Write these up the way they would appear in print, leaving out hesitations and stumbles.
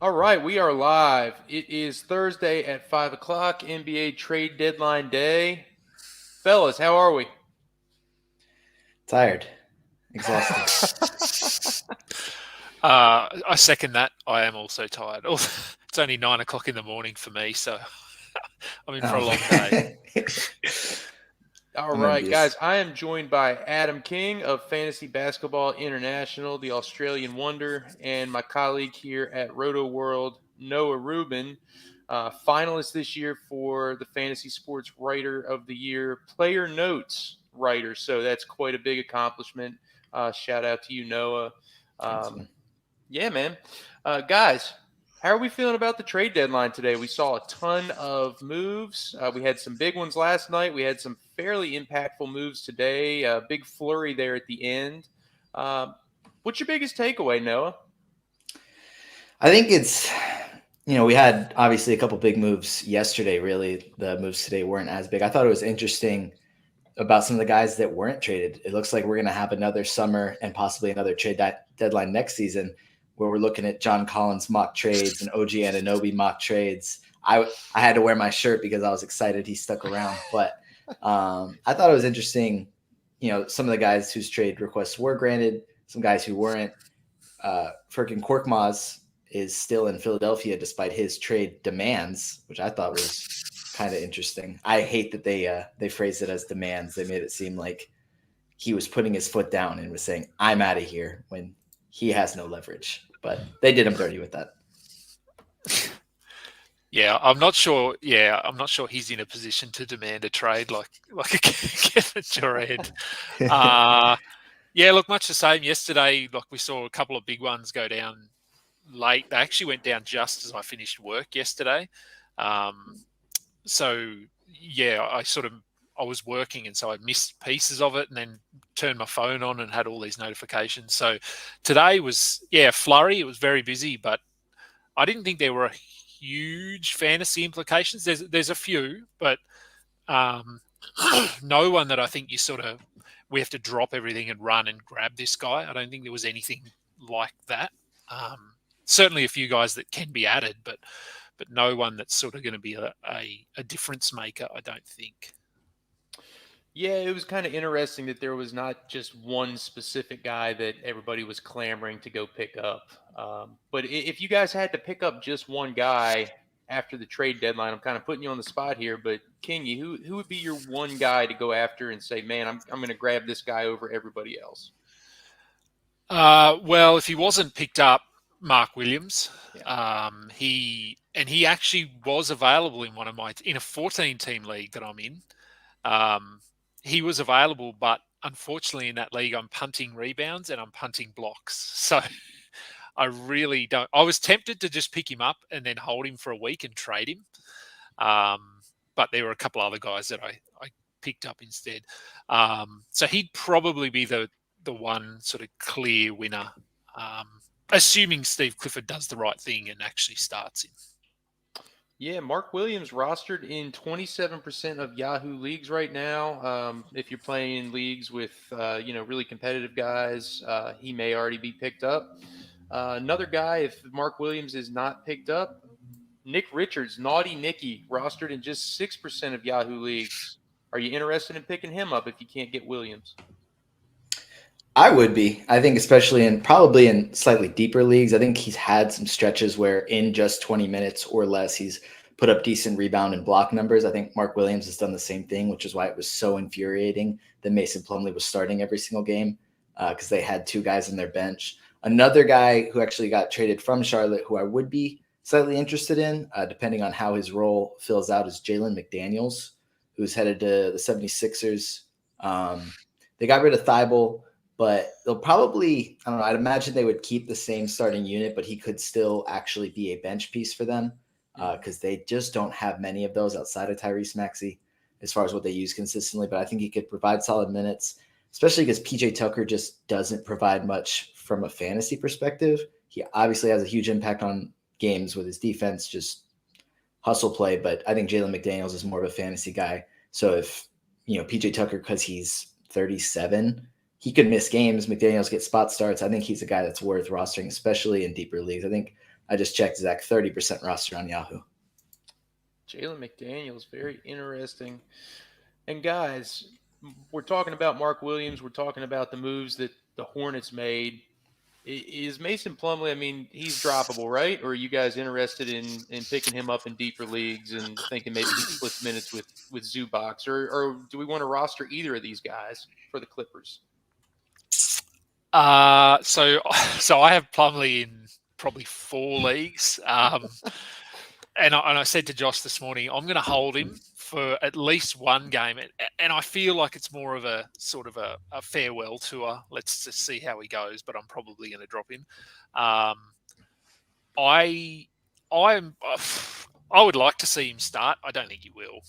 All right, we are live. It is Thursday at 5 o'clock, NBA trade deadline day. Fellas, how are we? Tired, exhausted. I second that. I am also tired. It's only 9 o'clock in the morning for me, so I'm in for a long day. All I'm right, envious. guys, I am joined by Adam King of Fantasy Basketball International, the Australian Wonder, and my colleague here at Roto World, Noah Rubin, finalist this year for the Fantasy Sports Writer of the Year Player Notes writer. So that's quite a big accomplishment. Shout out to you, Noah. Thanks, Um, man. yeah, man. Guys, how are we feeling about the trade deadline today? We saw a ton of moves. We had some big ones last night. We had some fairly impactful moves today. Big flurry there at the end. What's your biggest takeaway, Noah? I think we had obviously a couple big moves yesterday. Really, the moves today weren't as big. I thought it was interesting about some of the guys that weren't traded. It looks like we're going to have another summer and possibly another trade deadline next season where we're looking at John Collins mock trades and OG Anunoby mock trades. I had to wear my shirt because I was excited he stuck around. But I thought it was interesting, some of the guys whose trade requests were granted, some guys who weren't. Frickin' Korkmaz is still in Philadelphia despite his trade demands, which I thought was kind of interesting. I hate that they phrased it as demands. They made it seem like he was putting his foot down and was saying, "I'm out of here," when he has no leverage. But they did him dirty with that. Yeah, I'm not sure. Yeah, I'm not sure he's in a position to demand a trade like a Kevin Durant. Yeah, look, much the same. Yesterday, we saw a couple of big ones go down late. They actually went down just as I finished work yesterday. So yeah, I was working, and so I missed pieces of it, and then turned my phone on and had all these notifications. So today was flurry. It was very busy, but I didn't think there were huge fantasy implications. There's a few, but no one that I think we have to drop everything and run and grab this guy. I don't think there was anything like that. Certainly a few guys that can be added, but no one that's sort of going to be a difference maker, I don't think. Yeah, it was kind of interesting that there was not just one specific guy that everybody was clamoring to go pick up. But if you guys had to pick up just one guy after the trade deadline, I'm kind of putting you on the spot here, but Kingy, who would be your one guy to go after and say, man, I'm going to grab this guy over everybody else? Well, if he wasn't picked up, Mark Williams. Yeah. He actually was available in in a 14-team league that I'm in. He was available, but unfortunately in that league, I'm punting rebounds and I'm punting blocks. So I really don't. I was tempted to just pick him up and then hold him for a week and trade him. But there were a couple other guys that I picked up instead. So he'd probably be the one sort of clear winner, assuming Steve Clifford does the right thing and actually starts him. Yeah, Mark Williams rostered in 27% of Yahoo leagues right now. If you're playing in leagues with, really competitive guys, he may already be picked up. Another guy, if Mark Williams is not picked up, Nick Richards, Naughty Nicky, rostered in just 6% of Yahoo leagues. Are you interested in picking him up if you can't get Williams? I would be. I think especially probably in slightly deeper leagues. I think he's had some stretches where in just 20 minutes or less, he's put up decent rebound and block numbers. I think Mark Williams has done the same thing, which is why it was so infuriating that Mason Plumlee was starting every single game because they had two guys on their bench. Another guy who actually got traded from Charlotte, who I would be slightly interested in, depending on how his role fills out, is Jalen McDaniels, who's headed to the 76ers. They got rid of Thibault, but they'll probably, I don't know, I'd imagine they would keep the same starting unit, but he could still actually be a bench piece for them because they just don't have many of those outside of Tyrese Maxey as far as what they use consistently. But I think he could provide solid minutes, especially because PJ Tucker just doesn't provide much from a fantasy perspective. He obviously has a huge impact on games with his defense, just hustle play, but I think Jalen McDaniels is more of a fantasy guy. So if, PJ Tucker, because he's 37, he could miss games. McDaniels gets spot starts. I think he's a guy that's worth rostering, especially in deeper leagues. I think I just checked, Zach, 30% roster on Yahoo. Jalen McDaniels, very interesting. And guys, we're talking about Mark Williams. We're talking about the moves that the Hornets made. Is Mason Plumlee, I mean, he's droppable, right? Or are you guys interested in picking him up in deeper leagues and thinking maybe he splits minutes with Zubac? Or do we want to roster either of these guys for the Clippers? So I have Plumlee in probably 4 leagues. And I said to Josh this morning, I'm going to hold him for at least one game. And I feel like it's more of a sort of a farewell tour. Let's just see how he goes, but I'm probably going to drop him. I would like to see him start. I don't think he will,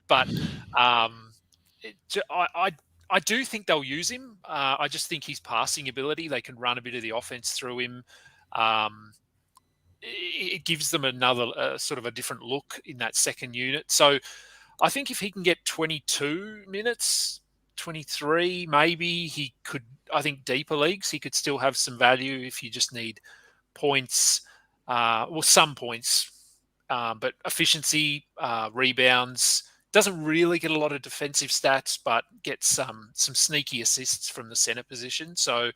but I do think they'll use him. I just think his passing ability, they can run a bit of the offense through him. It gives them another sort of a different look in that second unit. So I think if he can get 22 minutes, 23, maybe he could, I think deeper leagues, he could still have some value if you just need points, some points, but efficiency, rebounds. Doesn't really get a lot of defensive stats, but gets some sneaky assists from the center position. So,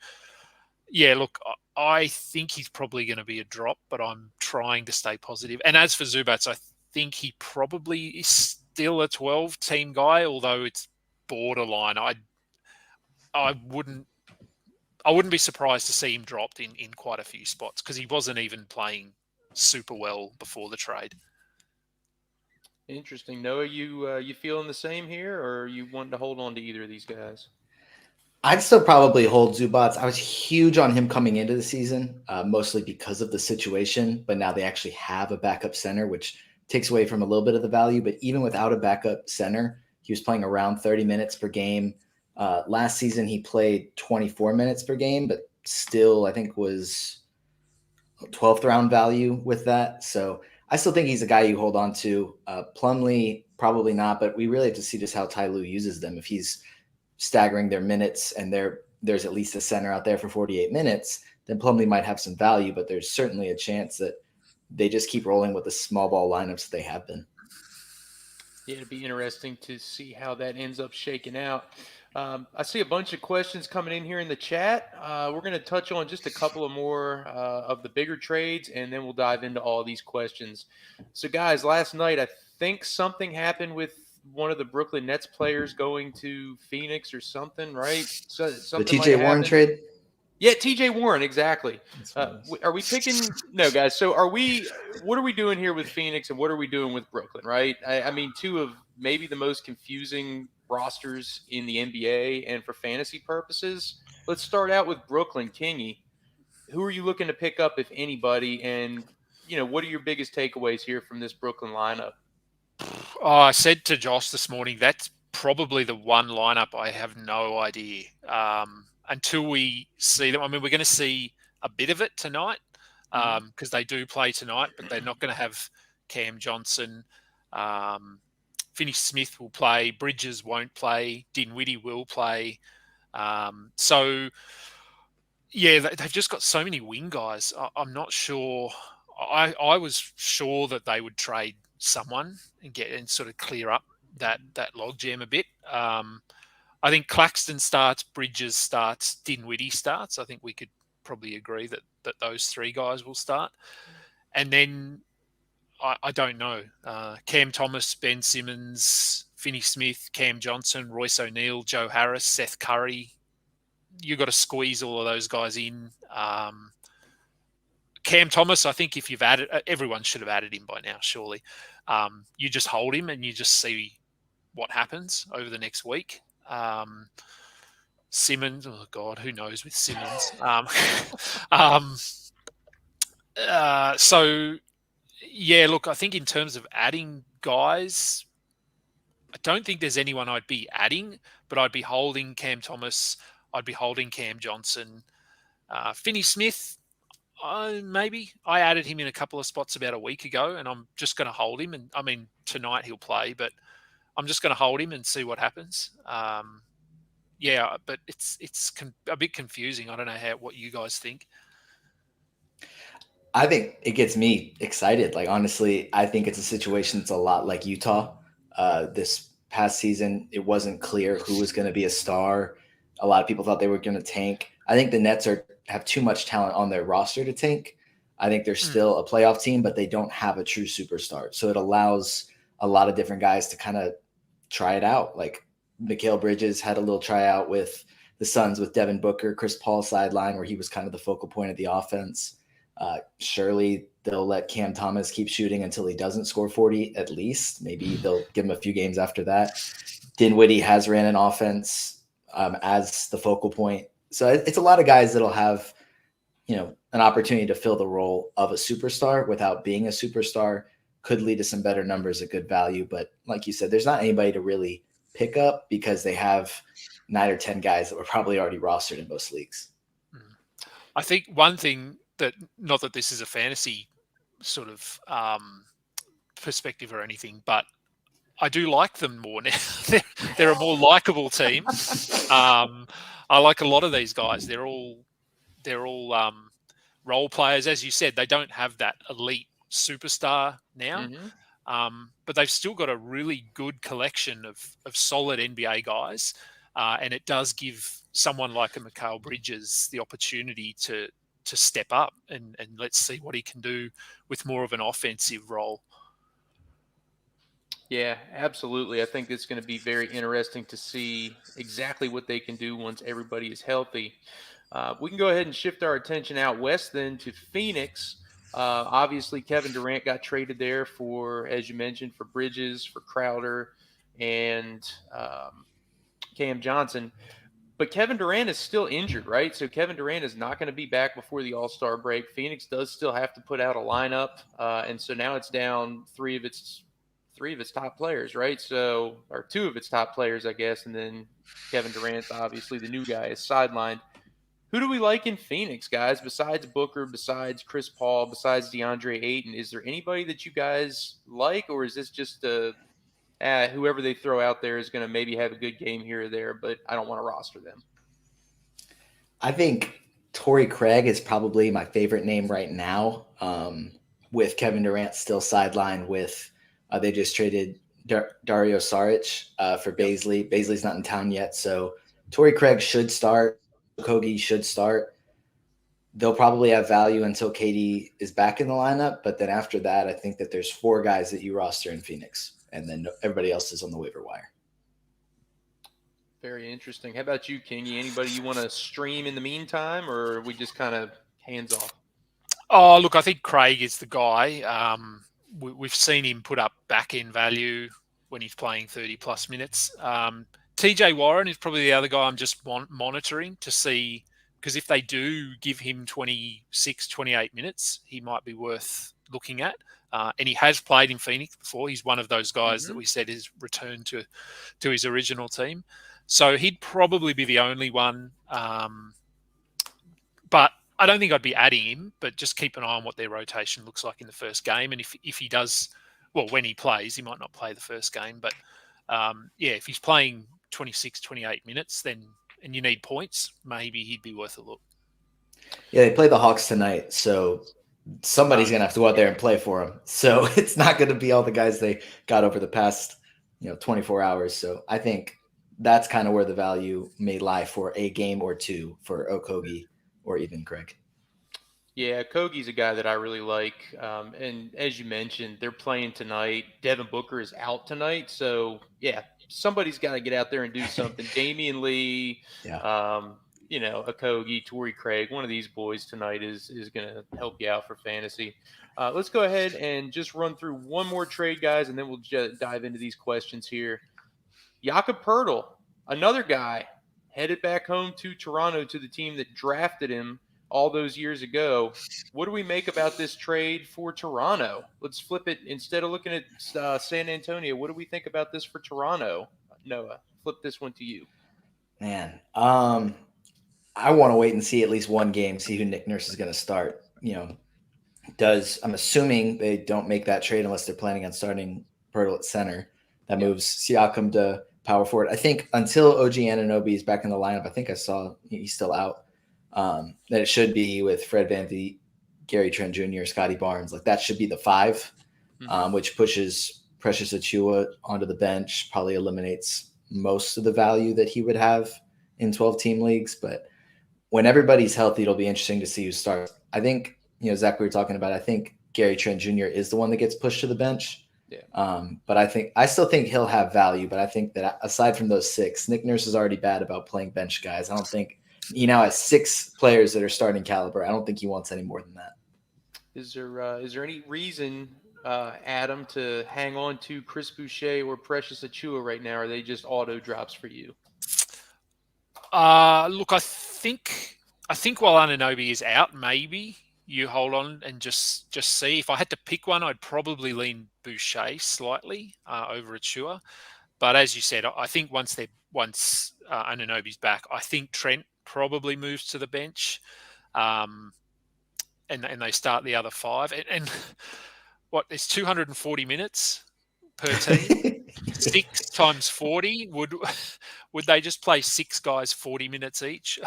yeah, look, I think he's probably going to be a drop, but I'm trying to stay positive. And as for Zubac, I think he probably is still a 12-team guy, although it's borderline. I wouldn't be surprised to see him dropped in quite a few spots because he wasn't even playing super well before the trade. Interesting. Noah, you feeling the same here, or are you wanting to hold on to either of these guys? I'd still probably hold Zubac. I was huge on him coming into the season, mostly because of the situation. But now they actually have a backup center, which takes away from a little bit of the value. But even without a backup center, he was playing around 30 minutes per game. Last season, he played 24 minutes per game, but still, I think, was 12th round value with that. So I still think he's a guy you hold on to. Plumlee, probably not, but we really have to see just how Ty Lue uses them. If he's staggering their minutes and there's at least a center out there for 48 minutes, then Plumlee might have some value, but there's certainly a chance that they just keep rolling with the small ball lineups they have been. Yeah, it'd be interesting to see how that ends up shaking out. I see a bunch of questions coming in here in the chat. We're going to touch on just a couple of more of the bigger trades, and then we'll dive into all these questions. So, guys, last night I think something happened with one of the Brooklyn Nets players going to Phoenix or something, right? So something the TJ Warren trade? Yeah, TJ Warren, exactly. Are we picking – no, guys. So what are we doing here with Phoenix and what are we doing with Brooklyn, right? I mean, two of maybe the most confusing rosters in the NBA and for fantasy purposes. Let's start out with Brooklyn. Kingy, who are you looking to pick up, if anybody? And, what are your biggest takeaways here from this Brooklyn lineup? I said to Josh this morning, that's probably the one lineup I have no idea until we see them. I mean, we're going to see a bit of it tonight because they do play tonight, but they're not going to have Cam Johnson. Finney-Smith will play. Bridges won't play. Dinwiddie will play. So, yeah, they've just got so many wing guys. I'm not sure. I was sure that they would trade someone and sort of clear up that logjam a bit. I think Claxton starts, Bridges starts, Dinwiddie starts. I think we could probably agree that those three guys will start. And then I don't know. Cam Thomas, Ben Simmons, Finney-Smith, Cam Johnson, Royce O'Neal, Joe Harris, Seth Curry. You've got to squeeze all of those guys in. Cam Thomas, I think if you've added, everyone should have added him by now, surely. You just hold him and you just see what happens over the next week. Simmons, oh God, who knows with Simmons? So, yeah, look, I think in terms of adding guys, I don't think there's anyone I'd be adding, but I'd be holding Cam Thomas. I'd be holding Cam Johnson. Finney-Smith, maybe. I added him in a couple of spots about a week ago, and I'm just going to hold him. And I mean, tonight he'll play, but I'm just going to hold him and see what happens. Yeah, but it's a bit confusing. I don't know what you guys think. I think it gets me excited. Like, honestly, I think it's a situation that's a lot like Utah. This past season, it wasn't clear who was going to be a star. A lot of people thought they were going to tank. I think the Nets have too much talent on their roster to tank. I think they're still a playoff team, but they don't have a true superstar. So it allows a lot of different guys to kind of try it out. Like Mikal Bridges had a little tryout with the Suns with Devin Booker, Chris Paul sideline, where he was kind of the focal point of the offense. Surely they'll let Cam Thomas keep shooting until he doesn't score 40 at least. Maybe they'll give him a few games after that. Dinwiddie has ran an offense as the focal point. So it's a lot of guys that'll have, an opportunity to fill the role of a superstar without being a superstar. Could lead to some better numbers at good value. But like you said, there's not anybody to really pick up because they have 9 or 10 guys that were probably already rostered in most leagues. I think one thing that, not that this is a fantasy sort of perspective or anything, but I do like them more now. They're a more likable team. I like a lot of these guys. They're all role players. As you said, they don't have that elite superstar now, but they've still got a really good collection of solid NBA guys, and it does give someone like a Mikal Bridges the opportunity to step up and let's see what he can do with more of an offensive role. Yeah, absolutely. I think it's going to be very interesting to see exactly what they can do once everybody is healthy. We can go ahead and shift our attention out west then to Phoenix. Obviously, Kevin Durant got traded there for, as you mentioned, for Bridges, for Crowder, and Cam Johnson. But Kevin Durant is still injured, right? So Kevin Durant is not going to be back before the All-Star break. Phoenix does still have to put out a lineup, and so now it's down three of its top players, right? So, or 2 of its top players, I guess, and then Kevin Durant, obviously the new guy, is sidelined. Who do we like in Phoenix, guys, besides Booker, besides Chris Paul, besides DeAndre Ayton? Is there anybody that you guys like, or is this just whoever they throw out there is going to maybe have a good game here or there, but I don't want to roster them? I think Torrey Craig is probably my favorite name right now, with Kevin Durant still sidelined with they just traded Dario Saric for Baisley. Baisley's not in town yet, so Torrey Craig should start. Kogi should start. They'll probably have value until KD is back in the lineup, but then after that, I think that there's 4 guys that you roster in Phoenix, and then everybody else is on the waiver wire. Very interesting. How about you, Kingy? Anybody you want to stream in the meantime, or are we just kind of hands off? Oh, look, I think Craig is the guy. We've seen him put up back-end value when he's playing 30-plus minutes. TJ Warren is probably the other guy I'm just monitoring to see, because if they do give him 26, 28 minutes, he might be worth looking at. And he has played in Phoenix before. He's one of those guys that we said is returned to his original team. So he'd probably be the only one. But I don't think I'd be adding him, but just keep an eye on what their rotation looks like in the first game. And if he does, well, when he plays, he might not play the first game. But, if he's playing 26, 28 minutes, then and you need points, maybe he'd be worth a look. Yeah, they play the Hawks tonight, so somebody's going to have to go out there and play for them. So it's not going to be all the guys they got over the past 24 hours. So I think that's kind of where the value may lie for a game or 2 for Okogie or even Craig. Yeah, Kogie's a guy that I really like. And as you mentioned, they're playing tonight. Devin Booker is out tonight. So, yeah, somebody's got to get out there and do something. Damian Lee, Okogie, Torrey Craig, one of these boys tonight is going to help you out for fantasy. Let's go ahead and just run through one more trade, guys, and then we'll dive into these questions here. Jakob Poeltl, another guy, headed back home to Toronto, to the team that drafted him all those years ago. What do we make about this trade for Toronto? Let's flip it. Instead of looking at San Antonio, what do we think about this for Toronto? Noah, flip this one to you. Man, I want to wait and see at least one game, see who Nick Nurse is going to start. I'm assuming they don't make that trade unless they're planning on starting Poeltl at center. That moves Siakam to power forward. I think until OG Anunoby is back in the lineup, I think I saw he's still out. That it should be with Fred VanVleet Gary Trent Jr., Scotty Barnes. Like that should be the 5, which pushes Precious Achiuwa onto the bench, probably eliminates most of the value that he would have in 12-team leagues. But when everybody's healthy, it'll be interesting to see who starts. I think, Zach, we were talking about, I think Gary Trent Jr. is the one that gets pushed to the bench. Yeah. But I still think he'll have value. But I think that aside from those 6, Nick Nurse is already bad about playing bench guys. I don't think he now has 6 players that are starting caliber. I don't think he wants any more than that. Is there any reason, Adam, to hang on to Chris Boucher or Precious Achiuwa right now? Or are they just auto drops for you? Look, I think while Anunoby is out, maybe you hold on and just see. If I had to pick one, I'd probably lean Boucher slightly over Achiuwa. But as you said, I think once Anunoby's back, I think Trent probably moves to the bench, and they start the other 5. And what, there's 240 minutes per team. 6 times 40 would they just play 6 guys 40 minutes each?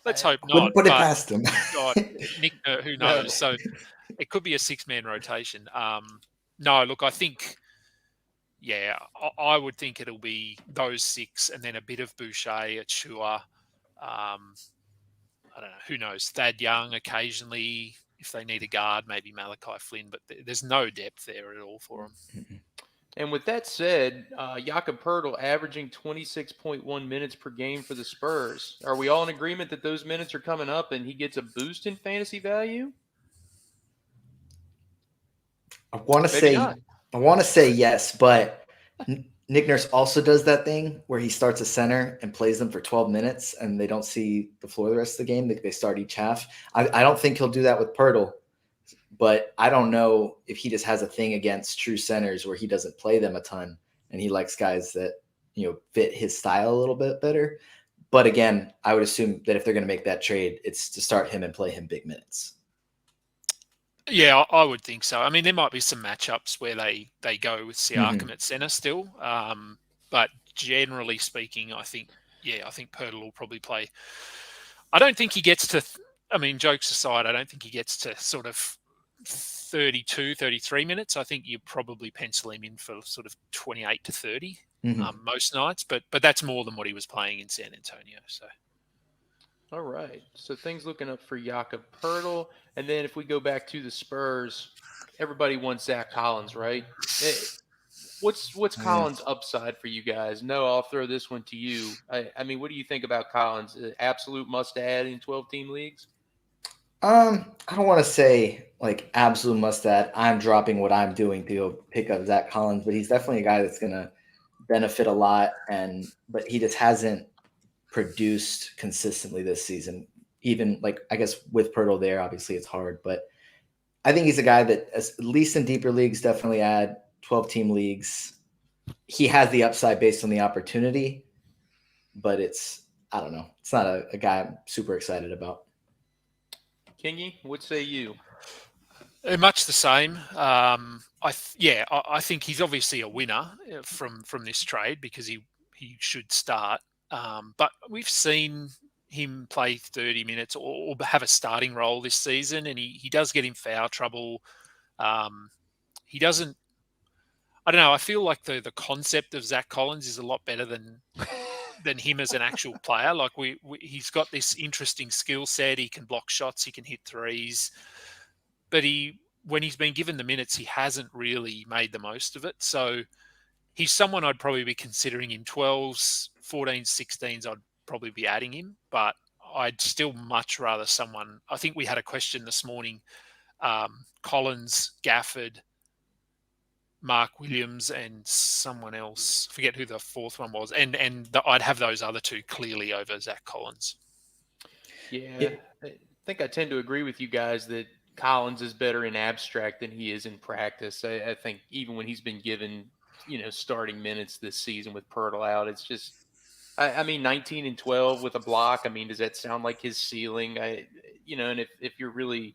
Let's hope not. Wouldn't put it past them. God, Nick, who knows? So it could be a 6-man rotation. No, look, I think, I would think it'll be those 6 and then a bit of Boucher, Achiuwa. I don't know. Who knows? Thad Young occasionally, if they need a guard, maybe Malachi Flynn, but there's no depth there at all for them. And with that said, Jakob Poeltl averaging 26.1 minutes per game for the Spurs. Are we all in agreement that those minutes are coming up and he gets a boost in fantasy value? I want to say yes, but Nick Nurse also does that thing where he starts a center and plays them for 12 minutes and they don't see the floor the rest of the game. They start each half. I don't think he'll do that with Poeltl. But I don't know if he just has a thing against true centers where he doesn't play them a ton and he likes guys that, fit his style a little bit better. But again, I would assume that if they're going to make that trade, it's to start him and play him big minutes. Yeah, I would think so. I mean, there might be some matchups where they go with Siakam at center still. But generally speaking, I think Poeltl will probably play. I don't think he gets to, jokes aside, I don't think he gets to sort of 32, 33 minutes. I think you probably pencil him in for sort of 28 to 30 most nights, but that's more than what he was playing in San Antonio. So, all right. So things looking up for Jakob Poeltl, and then if we go back to the Spurs, everybody wants Zach Collins, right? Hey, what's Collins' upside for you guys? No, I'll throw this one to you. I mean, what do you think about Collins? Absolute must add in 12-team leagues? I don't want to say like absolute must add. I'm dropping what I'm doing to go pick up Zach Collins, but he's definitely a guy that's going to benefit a lot. But he just hasn't produced consistently this season. Even I guess with Poeltl there, obviously it's hard, but I think he's a guy that at least in deeper leagues, definitely add 12-team leagues. He has the upside based on the opportunity, but I don't know. It's not a guy I'm super excited about. Kingy, what say you? Much the same. I think he's obviously a winner from this trade because he should start. But we've seen him play 30 minutes or have a starting role this season, and he does get in foul trouble. He doesn't. I don't know. I feel like the concept of Zach Collins is a lot better than him as an actual player. Like he's got this interesting skill set. He can block shots. He can hit threes. But when he's been given the minutes, he hasn't really made the most of it. So he's someone I'd probably be considering in 12s, 14s, 16s. I'd probably be adding him. But I'd still much rather someone. I think we had a question this morning. Collins, Gafford, Mark Williams, and someone else. I forget who the fourth one was. And I'd have those other two clearly over Zach Collins. Yeah, I think I tend to agree with you guys that Collins is better in abstract than he is in practice. I think even when he's been given, starting minutes this season with Poeltl out, it's just, 19 and 12 with a block. Does that sound like his ceiling? And if you're really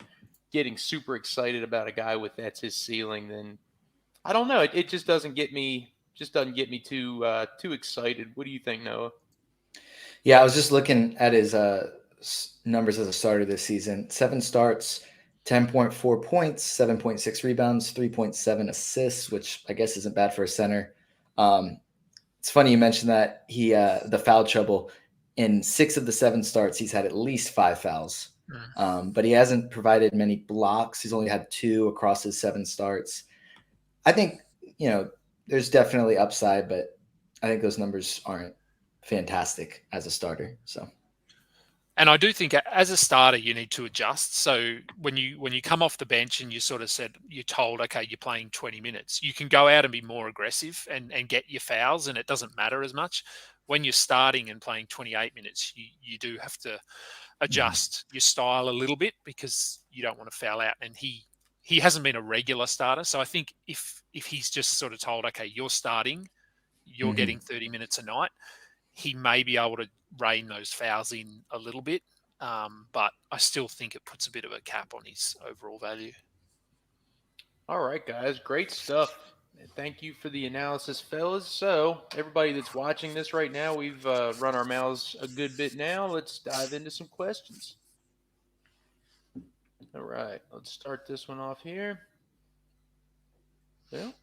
getting super excited about a guy that's his ceiling, then I don't know. It just doesn't get me. Too excited. What do you think, Noah? Yeah, I was just looking at his numbers as a starter this season. 7 starts, 10.4 points, 7.6 rebounds, 3.7 assists, which I guess isn't bad for a center. It's funny you mentioned that he the foul trouble. In 6 of the 7 starts, he's had at least 5 fouls. But he hasn't provided many blocks. He's only had 2 across his 7 starts. I think, there's definitely upside, but I think those numbers aren't fantastic as a starter. So, and I do think as a starter, you need to adjust. So when you come off the bench and you're told, okay, you're playing 20 minutes, you can go out and be more aggressive and get your fouls, and it doesn't matter as much. When you're starting and playing 28 minutes, you do have to adjust your style a little bit because you don't want to foul out. And he hasn't been a regular starter. So I think if he's just sort of told, okay, you're starting, you're getting 30 minutes a night, he may be able to rein those fouls in a little bit. But I still think it puts a bit of a cap on his overall value. All right, guys. Great stuff. Thank you for the analysis, fellas. So, everybody that's watching this right now, we've run our mouths a good bit now. Let's dive into some questions. All right, let's start this one off here. Well,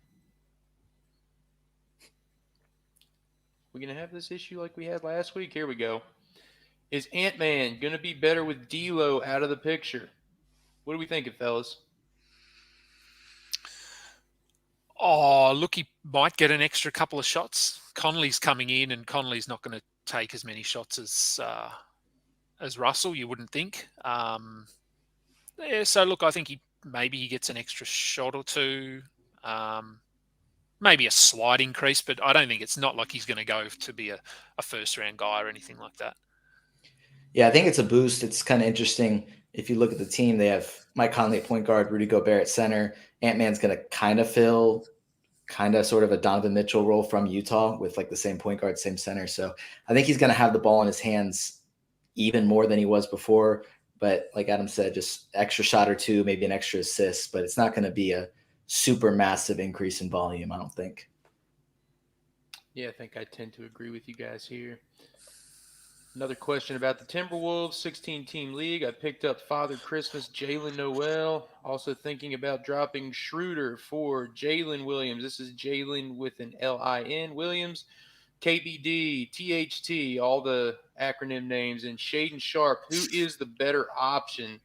we're going to have this issue like we had last week. Here we go. Is Ant-Man going to be better with D'Lo out of the picture? What do we think, fellas? Oh, look, he might get an extra couple of shots. Conley's coming in, and Conley's not going to take as many shots as Russell, you wouldn't think. So, look, I think maybe he gets an extra shot or two. Maybe a slight increase, but I don't think it's not like he's going to go to be a first-round guy or anything like that. Yeah, I think it's a boost. It's kind of interesting. If you look at the team, they have Mike Conley at point guard, Rudy Gobert at center. Ant-Man's going to kind of fill sort of a Donovan Mitchell role from Utah with like the same point guard, same center. So I think he's going to have the ball in his hands even more than he was before. But like Adam said, just extra shot or two, maybe an extra assist, but it's not going to be a super massive increase in volume, I don't think. Yeah, I think I tend to agree with you guys here. Another question about the Timberwolves, 16-team league. I picked up Father Christmas, Jalen Noel. Also thinking about dropping Schroeder for Jalen Williams. This is Jalen with an L-I-N, Williams, KBD, THT, all the acronym names, and Shaden Sharp. Who is the better option?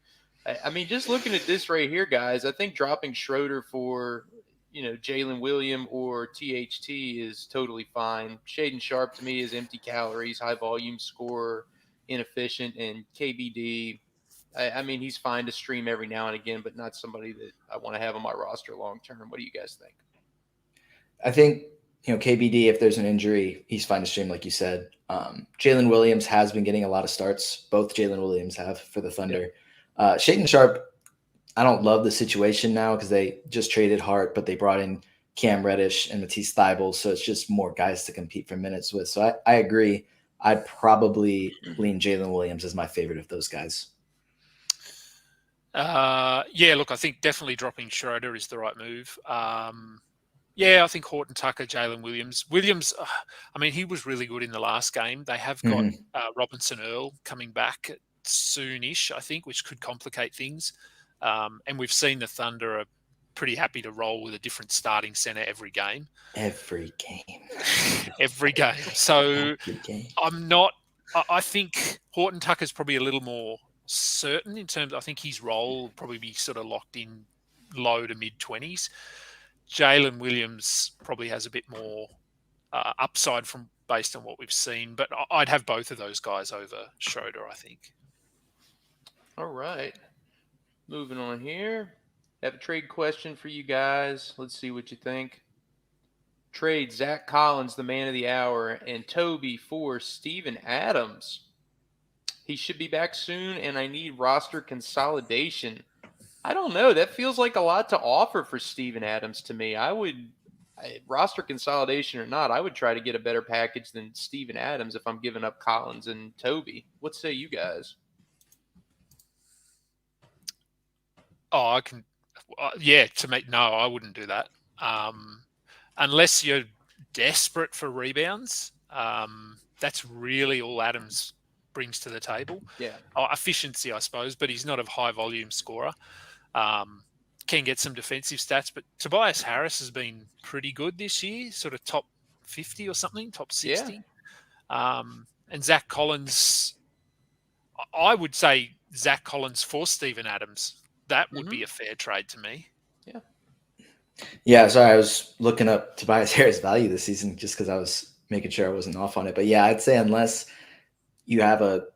I mean, just looking at this right here, guys, I think dropping Schroeder for Jalen Williams or THT is totally fine. Shaden Sharp to me is empty calories, high volume scorer, inefficient, and KBD. I mean, he's fine to stream every now and again, but not somebody that I want to have on my roster long term. What do you guys think? I think KBD, if there's an injury, he's fine to stream, like you said. Jalen Williams has been getting a lot of starts. Both Jalen Williams have for the Thunder. Shaden Sharp, I don't love the situation now because they just traded Hart, but they brought in Cam Reddish and Matisse Thybulle, so it's just more guys to compete for minutes with. So I agree. I'd probably lean Jalen Williams as my favorite of those guys. Yeah, look, I think definitely dropping Schroeder is the right move. Yeah, I think Horton Tucker, Jalen Williams. Williams, I mean, he was really good in the last game. They have got Robinson Earl coming back soonish, I think, which could complicate things. And we've seen the Thunder are pretty happy to roll with a different starting center every game. Every game. Every game. So every game. I think Horton Tucker's probably a little more certain in terms, I think his role will probably be sort of locked in low to mid-20s. Jalen Williams probably has a bit more upside based on what we've seen, but I'd have both of those guys over Schroeder, I think. All right. Moving on here. I have a trade question for you guys. Let's see what you think. Trade Zach Collins, the man of the hour, and Toby for Steven Adams. He should be back soon, and I need roster consolidation. I don't know. That feels like a lot to offer for Steven Adams to me. Roster consolidation or not, I would try to get a better package than Steven Adams if I'm giving up Collins and Toby. What say you guys? Oh, I can. No, I wouldn't do that. Unless you're desperate for rebounds. That's really all Adams brings to the table. Yeah. Efficiency, I suppose, but he's not a high volume scorer. Can get some defensive stats, but Tobias Harris has been pretty good this year, sort of top 50 or something, top 60. Yeah. And Zach Collins, I would say Zach Collins for Steven Adams. That would be a fair trade to me. Yeah. Yeah, sorry, I was looking up Tobias Harris' value this season just because I was making sure I wasn't off on it. But yeah, I'd say unless you have a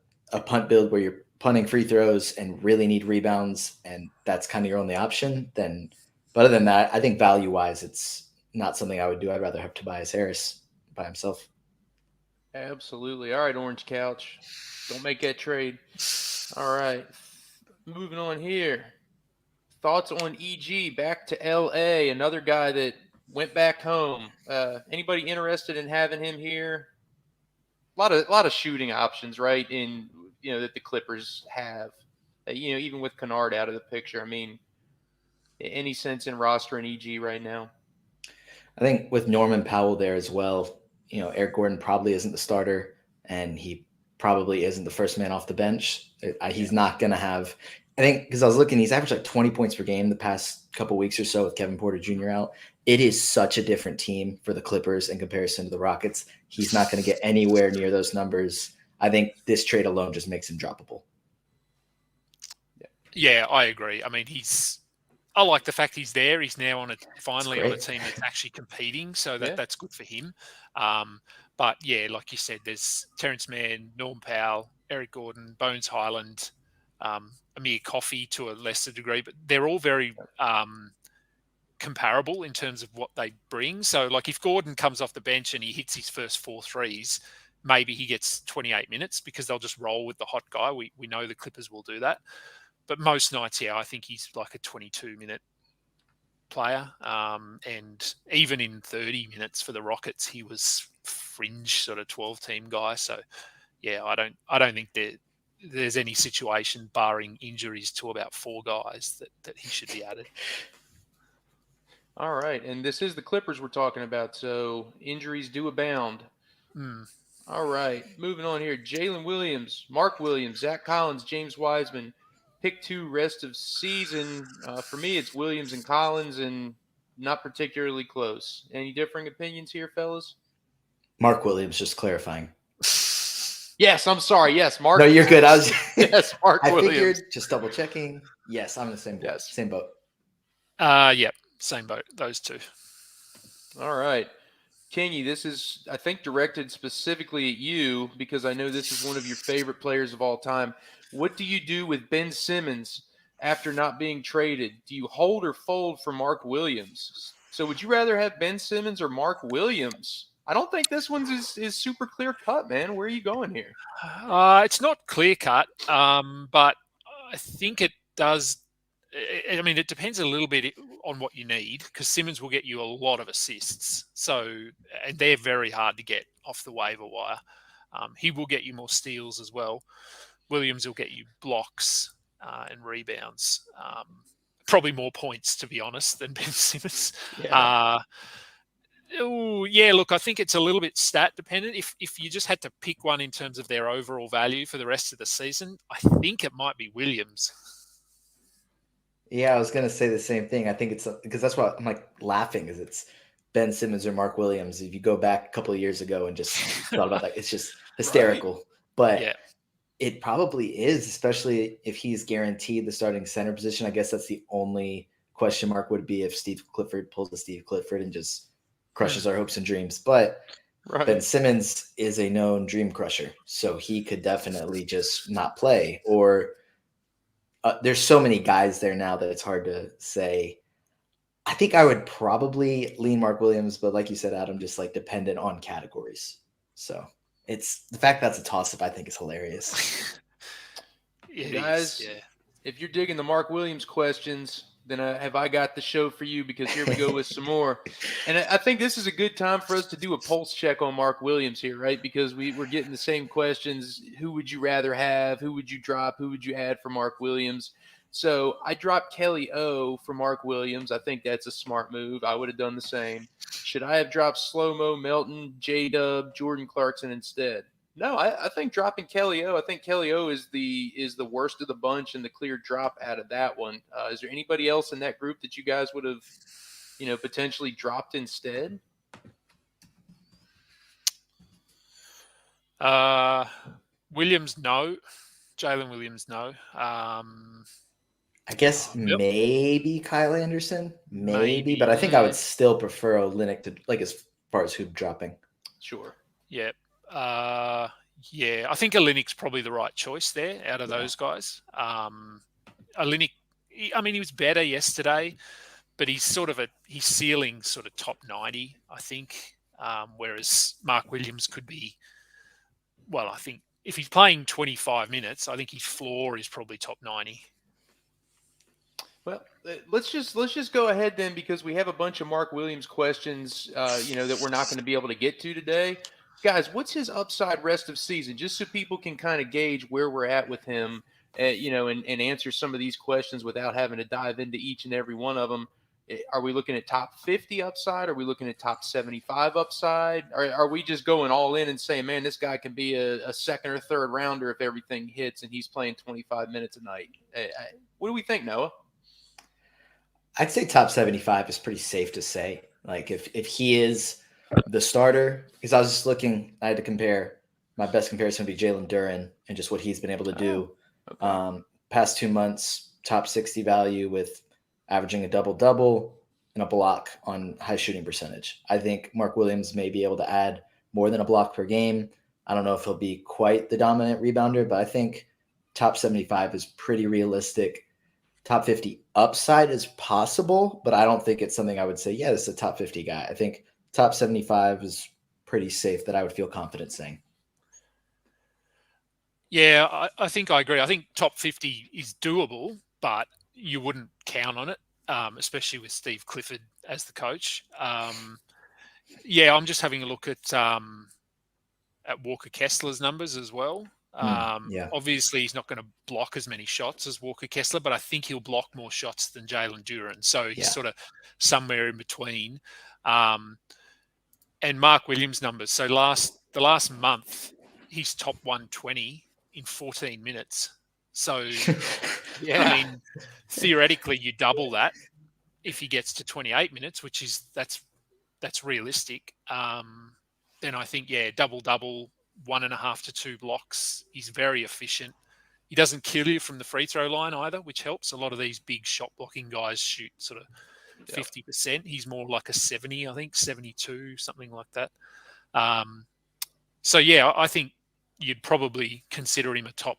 punt build where you're punting free throws and really need rebounds, and that's kind of your only option, then but other than that, I think value-wise, it's not something I would do. I'd rather have Tobias Harris by himself. Absolutely. All right, Orange Couch. Don't make that trade. All right. Moving on here. Thoughts on EG back to LA, another guy that went back home. Anybody interested in having him here? A lot of shooting options, right? That the Clippers have. Even with Kennard out of the picture. I mean, any sense in rostering EG right now? I think with Norman Powell there as well, Eric Gordon probably isn't the starter, and he probably isn't the first man off the bench. He's not going to have, I think, because I was looking, he's averaged like 20 points per game the past couple weeks or so with Kevin Porter Jr. out. It is such a different team for the Clippers in comparison to the Rockets. He's not going to get anywhere near those numbers. I think this trade alone just makes him droppable. Yeah, I agree. I mean, I like the fact he's there. He's now finally on a team that's actually competing, so that's good for him. But yeah, like you said, there's Terrence Mann, Norm Powell, Eric Gordon, Bones Highland, Amir Coffey to a lesser degree, but they're all very comparable in terms of what they bring. So like if Gordon comes off the bench and he hits his first 4 threes, maybe he gets 28 minutes because they'll just roll with the hot guy. We know the Clippers will do that. But most nights, I think he's like a 22-minute player. And even in 30 minutes for the Rockets, he was fringe sort of 12-team guy. So, yeah, I don't think there's any situation barring injuries to about 4 guys that he should be added. All right, and this is the Clippers we're talking about, so injuries do abound. All right, moving on here. Jalen Williams, Mark Williams, Zach Collins, James Wiseman. Pick 2 rest of season. For me, it's Williams and Collins, and not particularly close. Any differing opinions here, fellas? Mark Williams, just clarifying. Yes, I'm sorry. Yes, Mark. No, you're good. Yes, Mark Williams. I figured, just double checking. Yes, I'm in the same boat. Yes. Same boat. Yep, same boat. Those 2. All right. Kingy, this is, I think, directed specifically at you because I know this is one of your favorite players of all time. What do you do with Ben Simmons after not being traded? Do you hold or fold for Mark Williams? So would you rather have Ben Simmons or Mark Williams? I don't think this one's is super clear cut, man. Where are you going here? It's not clear cut, but I think it does. I mean, it depends a little bit on what you need because Simmons will get you a lot of assists. And they're very hard to get off the waiver wire. He will get you more steals as well. Williams will get you blocks and rebounds. Probably more points, to be honest, than Ben Simmons. Yeah. Look, I think it's a little bit stat dependent. If you just had to pick one in terms of their overall value for the rest of the season, I think it might be Williams. Yeah, I was going to say the same thing. I think it's because that's what I'm like laughing is it's Ben Simmons or Mark Williams. If you go back a couple of years ago and just thought about that, it's just hysterical. Right. But it probably is, especially if he's guaranteed the starting center position. I guess that's the only question mark would be if Steve Clifford pulls a Steve Clifford and just crushes our hopes and dreams. But Ben Simmons is a known dream crusher, so he could definitely just not play or there's so many guys there now that it's hard to say. I think I would probably lean Mark Williams, but like you said, Adam, just like dependent on categories. So it's the fact that's a toss-up I think is hilarious. Guys, if you're digging the Mark Williams questions, then have I got the show for you because here we go with some more. And I think this is a good time for us to do a pulse check on Mark Williams here, right? Because we're getting the same questions. Who would you rather have? Who would you drop? Who would you add for Mark Williams? So I dropped Kelly O for Mark Williams. I think that's a smart move. I would have done the same. Should I have dropped Slow-Mo, Melton, J-Dub, Jordan Clarkson instead? No, I think dropping Kelly O. I think Kelly O is the worst of the bunch and the clear drop out of that one. Is there anybody else in that group that you guys would have, potentially dropped instead? Williams, no. Jalen Williams, no. I guess maybe Kyle Anderson, maybe, but I think Yeah. I would still prefer Olynyk to, like, as far as hoop dropping. Sure. Yeah. Yeah, I think Olynyk's probably the right choice there out of those guys. Olynyk, he was better yesterday, but he's his ceiling sort of top 90, I think. Whereas Mark Williams could be, well, I think if he's playing 25 minutes, I think his floor is probably top 90. Well, let's just go ahead then, because we have a bunch of Mark Williams questions, that we're not going to be able to get to today. Guys, what's his upside rest of season? Just so people can kind of gauge where we're at with him, and answer some of these questions without having to dive into each and every one of them. Are we looking at top 50 upside? Are we looking at top 75 upside? Are we just going all in and saying, man, this guy can be a second or third rounder if everything hits and he's playing 25 minutes a night? What do we think, Noah? I'd say top 75 is pretty safe to say. Like, if he is the starter, because I was just looking, I had to compare. My best comparison would be Jalen Duren and just what he's been able to do. Okay. Past 2 months, top 60 value with averaging a double-double and a block on high shooting percentage. I think Mark Williams may be able to add more than a block per game. I don't know if he'll be quite the dominant rebounder, but I think top 75 is pretty realistic. Top 50 upside is possible, but I don't think it's something I would say, yeah, this is a top 50 guy. I think top 75 is pretty safe that I would feel confident saying. Yeah, I think I agree. I think top 50 is doable, but you wouldn't count on it, especially with Steve Clifford as the coach. Yeah, I'm just having a look at Walker Kessler's numbers as well. Obviously, he's not going to block as many shots as Walker Kessler, but I think he'll block more shots than Jalen Duren. So he's sort of somewhere in between. And Mark Williams' numbers. So the last month, he's top 120 in 14 minutes. So, theoretically, you double that if he gets to 28 minutes, which is that's realistic. Then I think, double-double, 1.5 to 2 blocks. He's very efficient. He doesn't kill you from the free throw line either, which helps. A lot of these big shot blocking guys shoot sort of 50%. He's more like a 70, I think, 72, something like that. I think you'd probably consider him a top,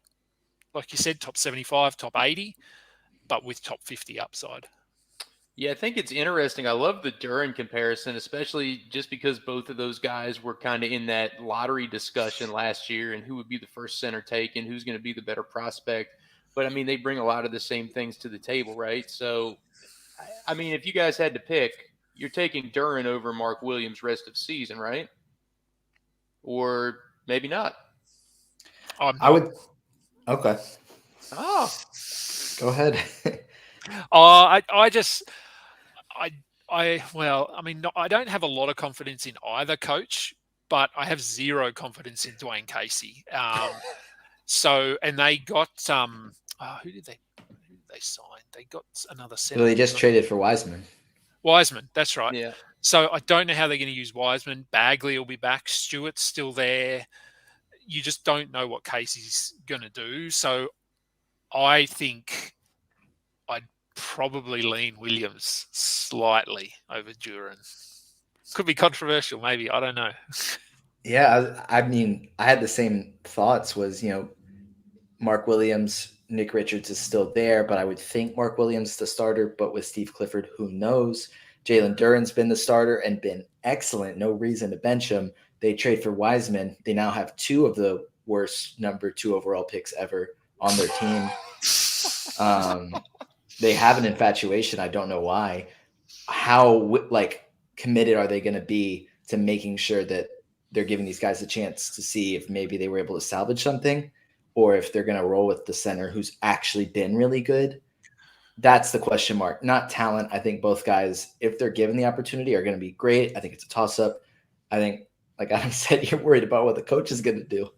like you said, top 75, top 80, but with top 50 upside. Yeah, I think it's interesting. I love the Duren comparison, especially just because both of those guys were kind of in that lottery discussion last year and who would be the first center taken, who's going to be the better prospect. But, they bring a lot of the same things to the table, right? So, if you guys had to pick, you're taking Duren over Mark Williams rest of season, right? Or maybe not. I would. Okay. Oh. Go ahead. I don't have a lot of confidence in either coach, but I have zero confidence in Dwayne Casey. And they got who did they sign? They got another center. Well, they just traded for Wiseman. Wiseman, that's right. Yeah. So I don't know how they're going to use Wiseman. Bagley will be back. Stewart's still there. You just don't know what Casey's going to do. So I think I'd probably lean Williams slightly over Duren. Could be controversial, maybe. I don't know. Yeah, I had the same thoughts. Was, Mark Williams, Nick Richards is still there, but I would think Mark Williams is the starter. But with Steve Clifford, who knows? Jalen Duren's been the starter and been excellent. No reason to bench him. They trade for Wiseman. They now have 2 of the worst number 2 overall picks ever on their team. They have an infatuation. I don't know why. How committed are they going to be to making sure that they're giving these guys a chance to see if maybe they were able to salvage something, or if they're going to roll with the center who's actually been really good? That's the question mark. Not talent. I think both guys, if they're given the opportunity, are going to be great. I think it's a toss-up. I think like Adam said, you're worried about what the coach is going to do.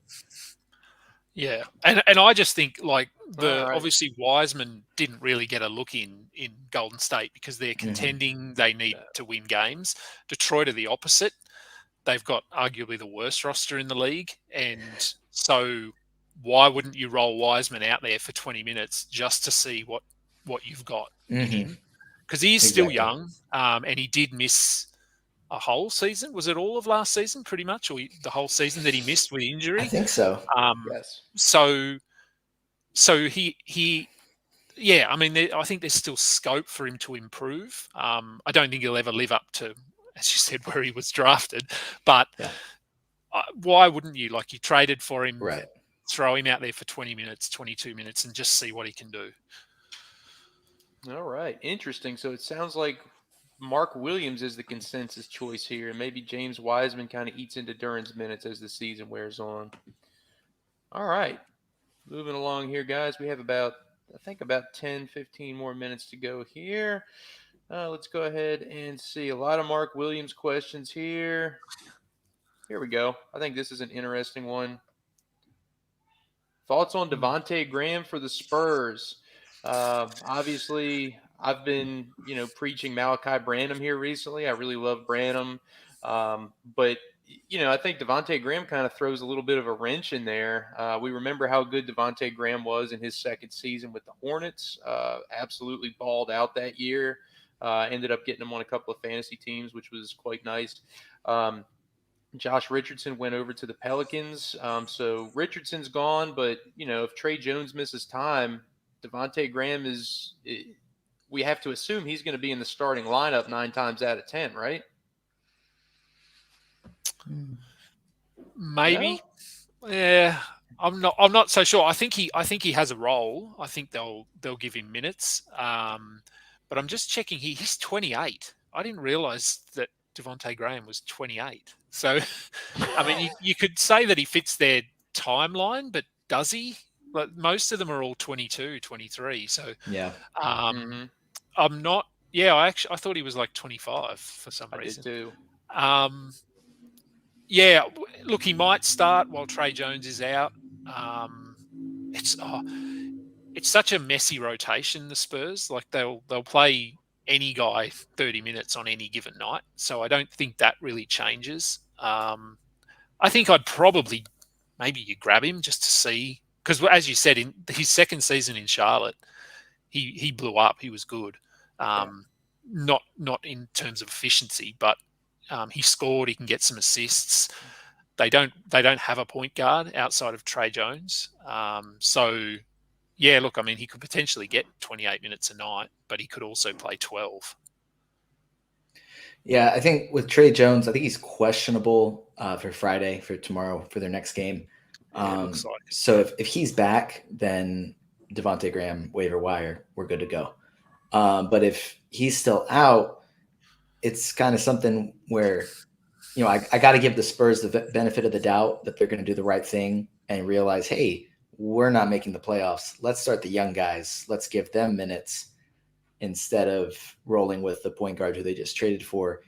Yeah, and I just think like Right. obviously Wiseman didn't really get a look in Golden State because they're contending. They need to win games. Detroit are the opposite. They've got arguably the worst roster in the league, and so why wouldn't you roll Wiseman out there for 20 minutes just to see what you've got in him? Because he is still young, and he did miss a whole season. Was it all of last season, pretty much, or the whole season that he missed with injury? I think so. Yes. So he yeah, I mean, I think there's still scope for him to improve. I don't think he'll ever live up to, as you said, where he was drafted. But why wouldn't you? Like, you traded for him, right? Throw him out there for 20 minutes, 22 minutes, and just see what he can do. All right. Interesting. So it sounds like Mark Williams is the consensus choice here, and maybe James Wiseman kind of eats into Duren's minutes as the season wears on. All right. Moving along here, guys. We have about 10, 15 more minutes to go here. Let's go ahead and see. A lot of Mark Williams questions here. Here we go. I think this is an interesting one. Thoughts on Devontae Graham for the Spurs? Obviously, I've been, preaching Malachi Branham here recently. I really love Branham. But, I think Devontae Graham kind of throws a little bit of a wrench in there. We remember how good Devontae Graham was in his second season with the Hornets. Absolutely balled out that year. Ended up getting him on a couple of fantasy teams, which was quite nice. Josh Richardson went over to the Pelicans. So Richardson's gone, but, if Trey Jones misses time, Devontae Graham we have to assume he's going to be in the starting lineup 9 times out of 10, right? Maybe. No? Yeah. I'm not so sure. I think he has a role. I think they'll give him minutes. But I'm just checking. He's 28. I didn't realize that Devontae Graham was 28. So, I mean, you could say that he fits their timeline, but does he? Like, most of them are all 22, 23. So, yeah. I'm not. Yeah, I thought he was like 25 for some reason. I did too. Yeah, look, he might start while Trey Jones is out. It's such a messy rotation, the Spurs. Like, they'll play any guy 30 minutes on any given night. So I don't think that really changes. I think I'd probably, maybe you grab him just to see, because as you said, in his second season in Charlotte, he blew up. He was good. Not in terms of efficiency, but he scored. He can get some assists. They don't have a point guard outside of Trey Jones. So yeah, look, I mean, he could potentially get 28 minutes a night, but he could also play 12. Yeah, I think with Trey Jones, I think he's questionable for Friday, for tomorrow, for their next game. Yeah, it looks like. So if he's back, then Devontae Graham, waiver wire, we're good to go. But if he's still out, it's kind of something where, I got to give the Spurs the benefit of the doubt that they're going to do the right thing and realize, hey, we're not making the playoffs. Let's start the young guys. Let's give them minutes instead of rolling with the point guard who they just traded for.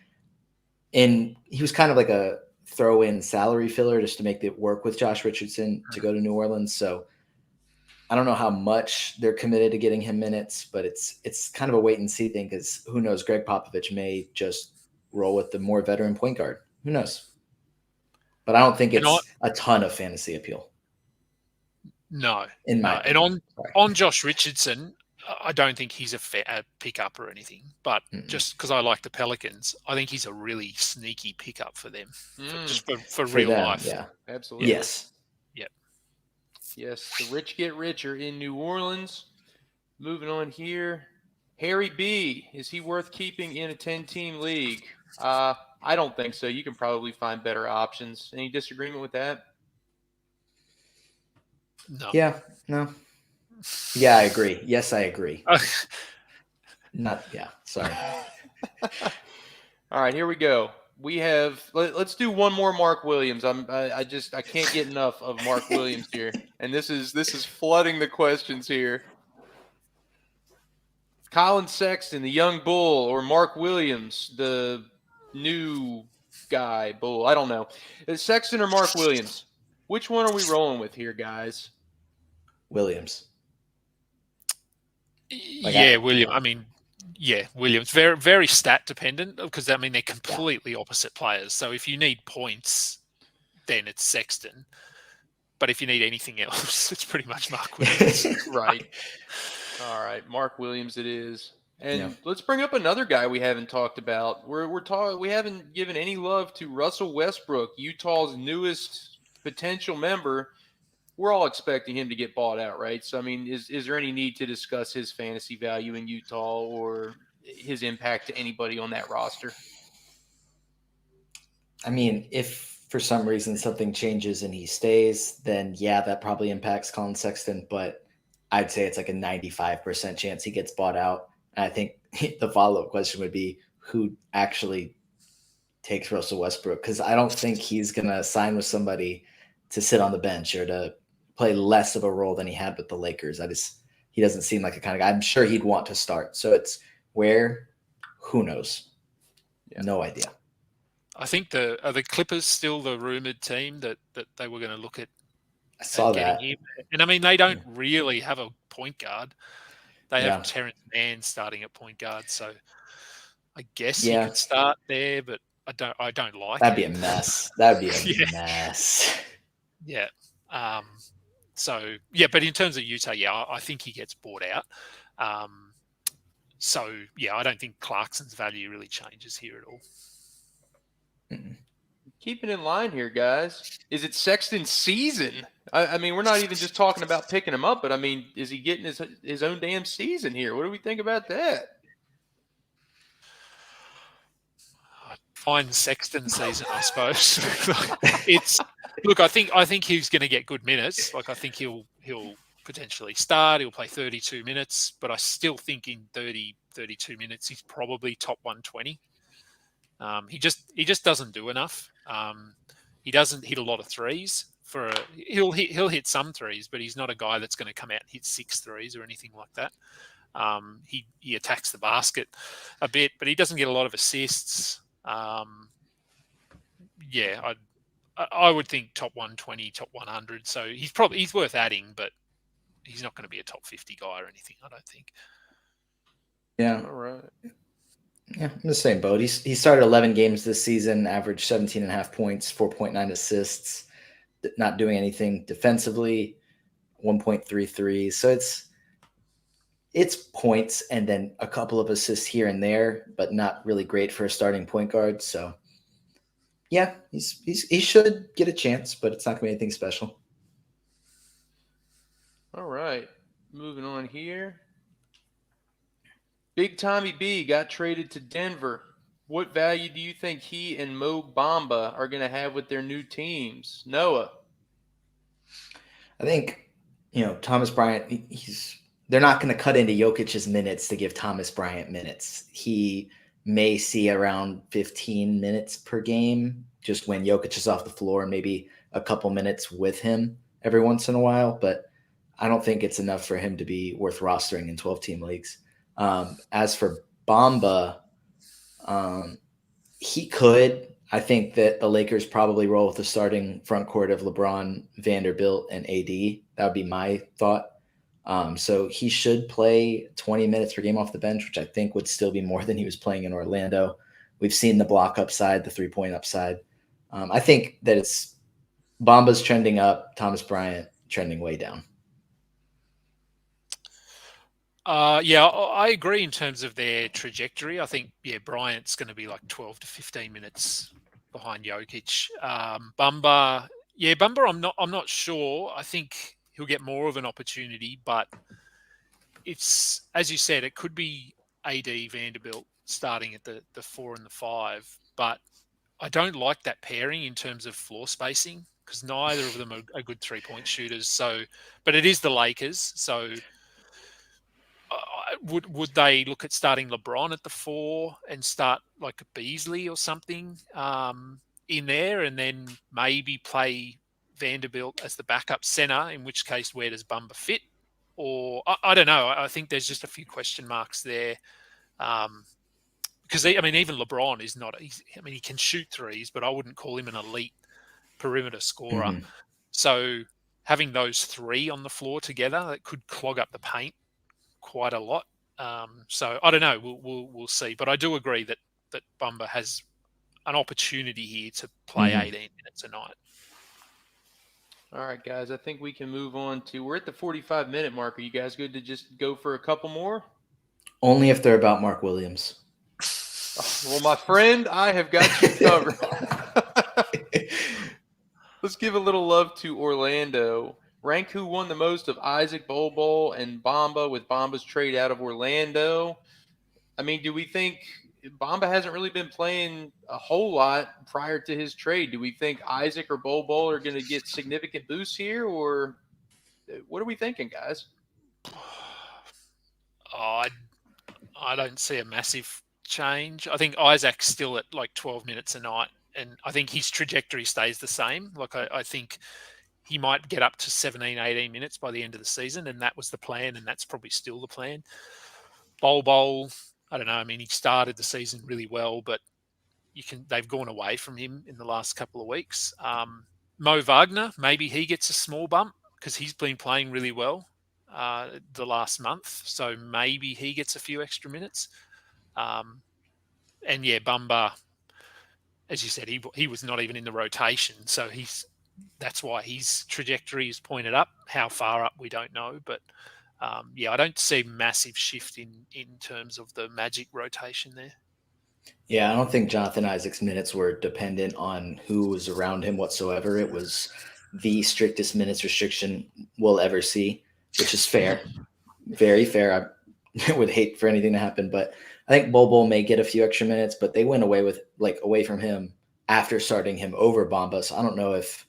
And he was kind of like a throw-in salary filler just to make it work with Josh Richardson to go to New Orleans. So I don't know how much they're committed to getting him minutes, but it's kind of a wait and see thing, because who knows, Greg Popovich may just roll with the more veteran point guard. Who knows? But I don't think it's a ton of fantasy appeal. No. In my opinion. And on Josh Richardson, I don't think he's a pickup or anything, but just because I like the Pelicans, I think he's a really sneaky pickup for them, for real them, life. Yeah, absolutely. Yes. Yep. Yes, the rich get richer in New Orleans. Moving on here, Harry B. Is he worth keeping in a 10-team league? I don't think so. You can probably find better options. Any disagreement with that? No. Yeah. No. Yeah, I agree. Yes, I agree. Sorry. All right, here we go. We have, let's do one more Mark Williams. I can't get enough of Mark Williams here. And this is flooding the questions here. Colin Sexton, the young bull, or Mark Williams, the new guy, bull. I don't know. Is Sexton or Mark Williams? Which one are we rolling with here, guys? Williams. William. I mean, Williams. Very, very stat dependent because they're completely opposite players. So if you need points, then it's Sexton. But if you need anything else, it's pretty much Mark Williams. Right. All right, Mark Williams it is. And let's bring up another guy we haven't talked about. We haven't given any love to Russell Westbrook, Utah's newest potential member. We're all expecting him to get bought out, right? So, I mean, is there any need to discuss his fantasy value in Utah or his impact to anybody on that roster? I mean, if for some reason something changes and he stays, then that probably impacts Colin Sexton. But I'd say it's like a 95% chance he gets bought out. And I think the follow-up question would be who actually takes Russell Westbrook? Because I don't think he's going to sign with somebody to sit on the bench or to play less of a role than he had with the Lakers. He doesn't seem like the kind of guy. I'm sure he'd want to start. So it's who knows? No idea. I think are the Clippers still the rumored team that they were going to look at? I saw that. Him? And I mean, they don't really have a point guard. They have Terrence Mann starting at point guard. So I guess he could start there, but I don't like That'd it. Be a mess. That'd be a mess. Yeah. But in terms of Utah, I think he gets bought out. I don't think Clarkson's value really changes here at all. Keeping in line here, guys. Is it Sexton's season? I mean, we're not even just talking about picking him up, but I mean, is he getting his own damn season here? What do we think about that? Fine Sexton season, I suppose. I think he's going to get good minutes. Like I think he'll potentially start. He'll play 32 minutes, but I still think in 32 minutes he's probably top 120. He just doesn't do enough. He doesn't hit a lot of threes. He'll hit some threes, but he's not a guy that's going to come out and hit 6 threes or anything like that. He attacks the basket a bit, but he doesn't get a lot of assists. I would think top 120, top 100. So he's worth adding, but he's not going to be a top 50 guy or anything, I don't think. Yeah. All right. Yeah, I'm the same boat. He started 11 games this season, averaged 17.5 points, 4.9 assists, not doing anything defensively, 1.33. So it's points and then a couple of assists here and there, but not really great for a starting point guard. So he should get a chance, but it's not going to be anything special. All right, moving on here. Big Tommy B got traded to Denver. What value do you think he and Mo Bamba are going to have with their new teams? Noah? I think, Thomas Bryant, they're not going to cut into Jokic's minutes to give Thomas Bryant minutes. He may see around 15 minutes per game just when Jokic is off the floor and maybe a couple minutes with him every once in a while. But I don't think it's enough for him to be worth rostering in 12-team leagues. As for Bamba, he could. I think that the Lakers probably roll with the starting front court of LeBron, Vanderbilt, and AD. That would be my thought. So he should play 20 minutes per game off the bench, which I think would still be more than he was playing in Orlando. We've seen the block upside, the 3-point upside. I think that it's Bamba's trending up, Thomas Bryant trending way down. I agree in terms of their trajectory. I think, Bryant's going to be like 12 to 15 minutes behind Jokic. Bamba, I'm not sure. I think he'll get more of an opportunity, but it's, as you said, it could be AD Vanderbilt starting at the 4 and the 5, but I don't like that pairing in terms of floor spacing because neither of them are good 3-point shooters. So, but it is the Lakers, so. Would they look at starting LeBron at the 4 and start like a Beasley or something in there, and then maybe play Vanderbilt as the backup center? In which case, where does Bamba fit? Or I don't know. I think there's just a few question marks there because even LeBron is not. He can shoot threes, but I wouldn't call him an elite perimeter scorer. Mhm. So having those three on the floor together, it could clog up the paint quite a lot. So I don't know. We'll see. But I do agree that Bumba has an opportunity here to play 18 minutes a night. All right, guys. I think we can move on to. We're at the 45-minute mark. Are you guys good to just go for a couple more? Only if they're about Mark Williams. Well, my friend, I have got you covered. Let's give a little love to Orlando. Rank who won the most of Isaac, Bol and Bamba with Bamba's trade out of Orlando. I mean, do we think Bamba hasn't really been playing a whole lot prior to his trade? Do we think Isaac or Bol are going to get significant boosts here, or what are we thinking, guys? I don't see a massive change. I think Isaac's still at like 12 minutes a night, and I think his trajectory stays the same. Like I think he might get up to 17, 18 minutes by the end of the season, and that was the plan, and that's probably still the plan. Bol, I don't know. I mean, he started the season really well, but they've gone away from him in the last couple of weeks. Mo Wagner, maybe he gets a small bump because he's been playing really well the last month, so maybe he gets a few extra minutes. And yeah, Bumba, as you said, he was not even in the rotation, so that's why his trajectory is pointed up. How far up, we don't know, but I don't see massive shift in terms of the Magic rotation there. Yeah, I don't think Jonathan Isaac's minutes were dependent on who was around him whatsoever. It was the strictest minutes restriction we'll ever see, which is fair. Very fair. I would hate for anything to happen, but I think Bol may get a few extra minutes, but they went away from him after starting him over Bamba. So I don't know if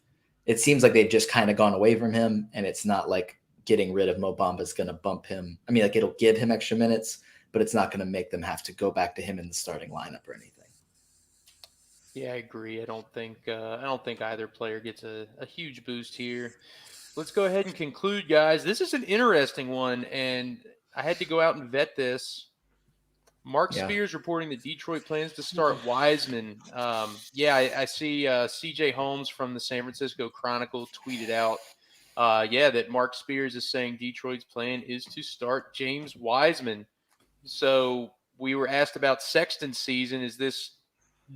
it seems like they've just kind of gone away from him, and it's not like getting rid of Mo Bamba is going to bump him. I mean, like it'll give him extra minutes, but it's not going to make them have to go back to him in the starting lineup or anything. Yeah, I agree. I don't think either player gets a huge boost here. Let's go ahead and conclude, guys. This is an interesting one, and I had to go out and vet this. Mark Spears reporting that Detroit plans to start Wiseman. I see CJ Holmes from the San Francisco Chronicle tweeted out, that Mark Spears is saying Detroit's plan is to start James Wiseman. So we were asked about Sexton's season. Is this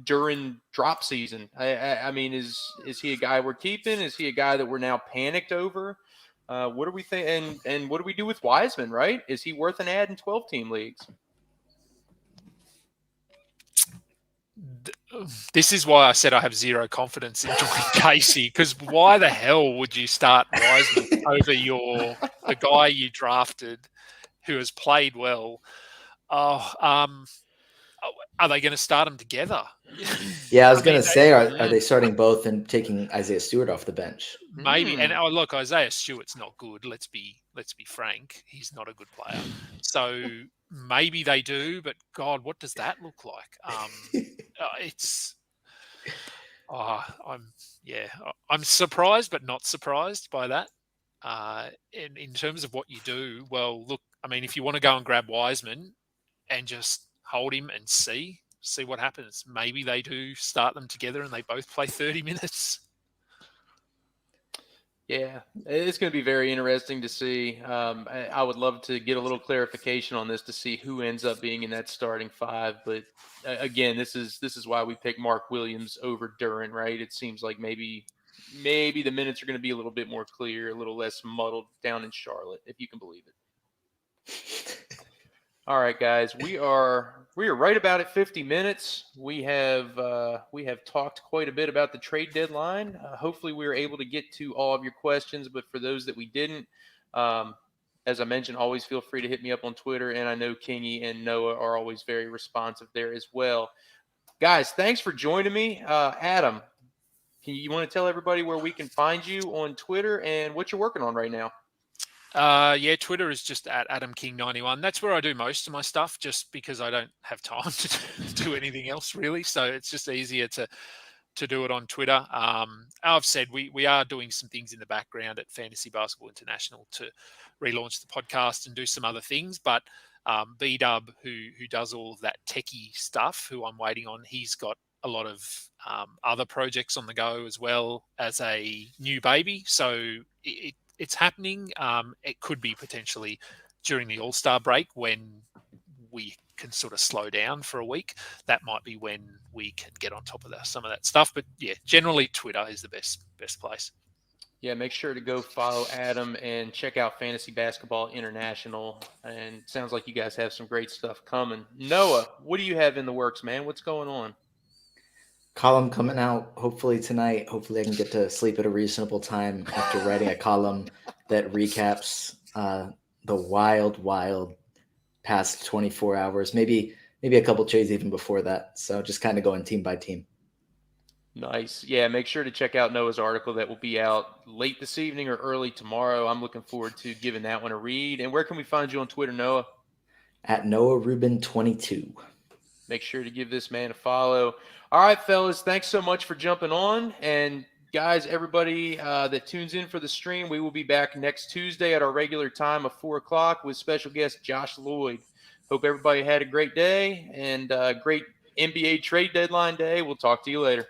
during drop season? I mean, is he a guy we're keeping? Is he a guy that we're now panicked over? What do we think? And what do we do with Wiseman, right? Is he worth an ad in 12-team leagues? This is why I said I have zero confidence in Dwayne Casey, because why the hell would you start Wiseman over the guy you drafted who has played well? Are they going to start them together? Yeah, I was going to say, are they starting both and taking Isaiah Stewart off the bench? Maybe. And look, Isaiah Stewart's not good. Let's be frank. He's not a good player. So maybe they do, but God, what does that look like? I'm surprised, but not surprised by that. In terms of what you do, well, look, I mean, if you want to go and grab Wiseman and just hold him and see what happens, maybe they do start them together and they both play 30 minutes. Yeah, it's going to be very interesting to see. I would love to get a little clarification on this to see who ends up being in that starting five. But again, this is why we pick Mark Williams over Duren, right? It seems like maybe the minutes are going to be a little bit more clear, a little less muddled down in Charlotte, if you can believe it. All right, guys, we are right about at 50 minutes. We have talked quite a bit about the trade deadline. Hopefully, we were able to get to all of your questions. But for those that we didn't, as I mentioned, always feel free to hit me up on Twitter. And I know Kingy and Noah are always very responsive there as well. Guys, thanks for joining me. Adam, you want to tell everybody where we can find you on Twitter and what you're working on right now? Twitter is just at Adam King 91. That's where I do most of my stuff, just because I don't have time to do anything else really. So it's just easier to do it on Twitter. I've said we are doing some things in the background at Fantasy Basketball International to relaunch the podcast and do some other things, but B-Dub, who does all of that techie stuff, who I'm waiting on, he's got a lot of other projects on the go as well as a new baby. So it's happening. It could be potentially during the All-Star break when we can sort of slow down for a week. That might be when we can get on top of some of that stuff. But yeah, generally Twitter is the best place. Yeah, make sure to go follow Adam and check out Fantasy Basketball International. And it sounds like you guys have some great stuff coming. Noah, what do you have in the works, man? What's going on? Column coming out hopefully tonight. Hopefully I can get to sleep at a reasonable time after writing a column that recaps the wild past 24 hours, maybe a couple trades even before that. So just kind of going team by team. Nice. Yeah, make sure to check out Noah's article that will be out late this evening or early tomorrow. I'm looking forward to giving that one a read. And where can we find you on Twitter, Noah? At Noah Rubin 22. Make sure to give this man a follow. All right, fellas, thanks so much for jumping on. And guys, everybody that tunes in for the stream, we will be back next Tuesday at our regular time of 4 o'clock with special guest Josh Lloyd. Hope everybody had a great day and great NBA trade deadline day. We'll talk to you later.